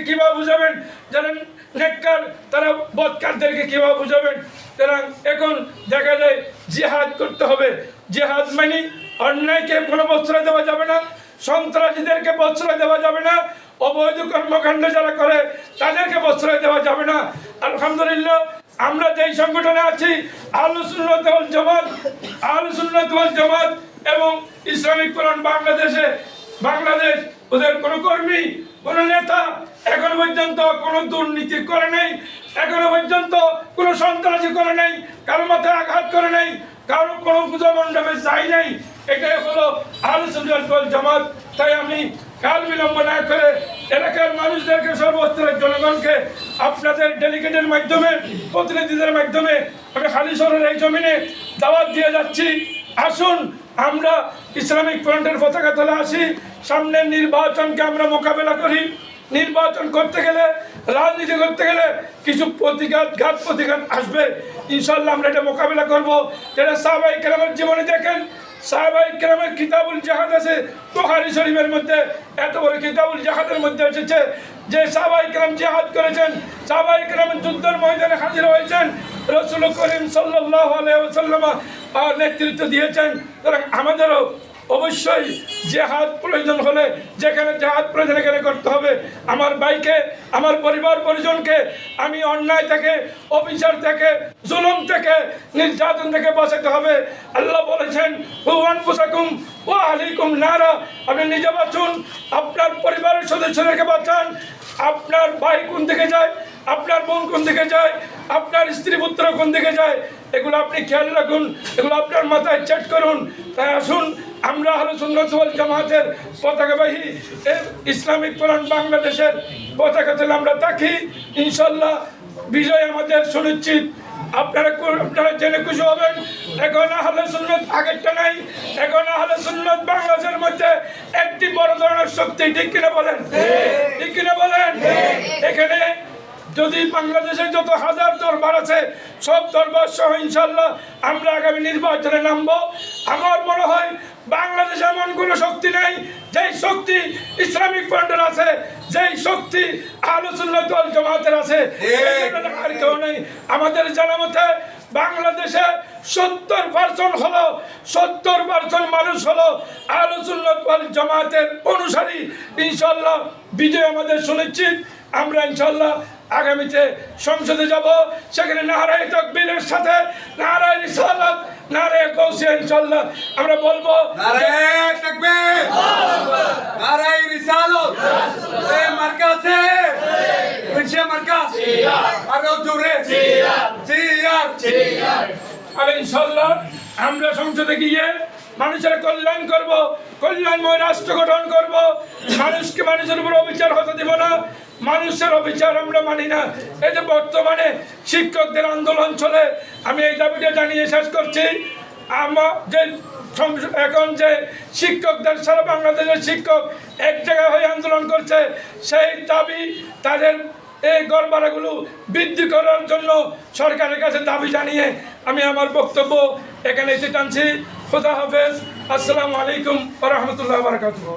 কিভাবে বুঝাবেন, যারা নেককার তারা বদকারদেরকে কিভাবে বুঝাবেন। সুতরাং এখন দেখা যায় জিহাদ করতে হবে। জিহাদ মানে অন্যায়কে কোনো প্রশ্রয় দেওয়া যাবে না, সন্ত্রাসীদেরকে প্রশ্রয় দেওয়া যাবে না, অবৈধ কর্মকাণ্ড যারা করে তাদেরকে প্রশ্রয় দেওয়া যাবে না। আলহামদুলিল্লাহ আমরা যেই সংগঠনে আছি আহলুস সুন্নাত ওয়াল জামাত, আহলুস সুন্নাত ওয়াল জামাত এবং ইসলামিক ফ্রন্ট বাংলাদেশ ওদের কোনো কর্মী, কোনো নেতা এখনো পর্যন্ত কোনো দুর্নীতি করে নাই, এখনো পর্যন্ত কোনো সন্ত্রাসী করে নাই, কারো মাথায় আঘাত করে নাই, কারো কোনো পূজা মণ্ডপে যাই নাই। এটাই হলো আহলুস সুন্নাত ওয়াল জামাত। তাই আমি কাল বিলম্ব না করে এলাকার মানুষদেরকে, সর্বস্তরের জনগণকে আপনাদের ডেলিগেটের মাধ্যমে, প্রতিনিধিদের মাধ্যমে আমি হালিশহরের এই জমিনে দাওয়াত দিয়ে যাচ্ছি। আসুন আমরা ইসলামিক ফ্রন্টের পতাকা তলে আসি, সামনের নির্বাচনকে আমরা মোকাবেলা করি। নির্বাচন করতে গেলে, রাজনীতি করতে গেলে কিছু প্রতিঘাত আসবে, ইনশাল্লাহ আমরা এটা মোকাবেলা করবো। যেটা সাহাবায়ে কেরামের জীবনে দেখেন, সাহাবায়ে কেরামের কিতাবুল জিহাদ আছে বুখারী শরীফের মধ্যে, এত বড় কিতাবুল জিহাদের মধ্যে এসেছে যে সাহাবায়ে কেরাম জিহাদ করেছেন, সাহাবায়ে কেরাম যুদ্ধের ময়দানে হাজির হয়েছেন, রাসূল করিম সাল্লাল্লাহু আলাইহি ওয়াসাল্লাম নেতৃত্ব দিয়েছেন। সুতরাং আমাদেরও অবশ্যই জিহাদ প্রয়োজন হলে যেখানে জিহাদ প্রয়োজন এখানে করতে হবে। আমার ভাইকে, আমার পরিবার পরিজনকে আমি অন্যায় থেকে, অবিচার থেকে, জুলুম থেকে, নির্যাতন থেকে বাঁচাতে হবে। আল্লাহ বলেছেন কু আনফুসাকুম ওয়া আহলিকুম নারা, আপনি নিজে বাঁচুন, আপনার পরিবারের সদস্যদেরকে বাঁচান। আপনার ভাই কোন দিকে যায়, আপনার বোন কোন দিকে যায়, আপনার স্ত্রী পুত্র কোন দিকে যায়, এগুলো আপনি খেয়াল রাখুন, এগুলো আপনার মাথায় চেক করুন। তাই আসুন আমরা আহলুস সুন্নাত ওয়াল জামাতের পতাকাবাহী ইসলামিক ফ্রন্ট বাংলাদেশের পতাকা তলে আমরা থাকি। ইনশাল্লাহ বিজয় আমাদের সুনিশ্চিত। আপনারা জেনে খুশি হবেন, এখন আহলে সুন্নাত আগেরটা নাই, এখন আহলে সুন্নাত বাংলাদেশের মধ্যে একটি বড় ধরনের শক্তি। ঠিক কিনা বলেন? ঠিক কিনা বলেন? এখানে যদি বাংলাদেশে যত হাজার দরবার আছে সব দরবার সহ ইনশাল্লাহ আমরা আগামী নির্বাচনে নামবো। আমার মনে হয় বাংলাদেশে এমন কোনো শক্তি নেই যেই শক্তি ইসলামিক ফ্রন্টের আছে, যেই শক্তি আহলুস সুন্নাত ওয়াল জামাতের আছে, আর কেউ নেই। আমাদের জানা মতে বাংলাদেশে 70% হলো, 70% মানুষ হলো আহলুস সুন্নাত ওয়াল জামাতের অনুসারী। ইনশাল্লাহ বিজয় আমাদের সুনিশ্চিত। আমরা ইনশাল্লাহ আগামীতে সংসদে যাব, সেখানে নারায়ে তাকবীরের সাথে নারায়ে রিসালাত, নারায়ে গাউসিয়া ইনশাল্লাহ আমরা বলবো নারায়ে তাকবীর, নারায়ে রিসালাত। এই মার্কা আছে, পিছে মার্কা আরো জোরে জিয়ার। আর ইনশাল্লাহ আমরা সংসদে গিয়ে মানুষের কল্যাণ করব, কল্যাণময় রাষ্ট্র গঠন করব। মানুষকে মানুষের উপর অবিচার হতে দেব না, মানুষের অবিচার আমরা মানি না। এই যে বর্তমানে শিক্ষকদের আন্দোলন চলে, আমি এই দাবিটা জানিয়ে শেষ করছি। আমার যে এখন যে শিক্ষকদের, সারা বাংলাদেশের শিক্ষক এক জায়গায় হয়ে আন্দোলন করছে, সেই দাবি তাদের এই গড়-ভাড়াগুলো বৃদ্ধি করার জন্য সরকারের কাছে দাবি জানিয়ে আমি আমার বক্তব্য এখানে টানছি। খোদা হাফেজ, আসসালামু আলাইকুম ওয়া রাহমাতুল্লাহি ওয়া বারাকাতুহু।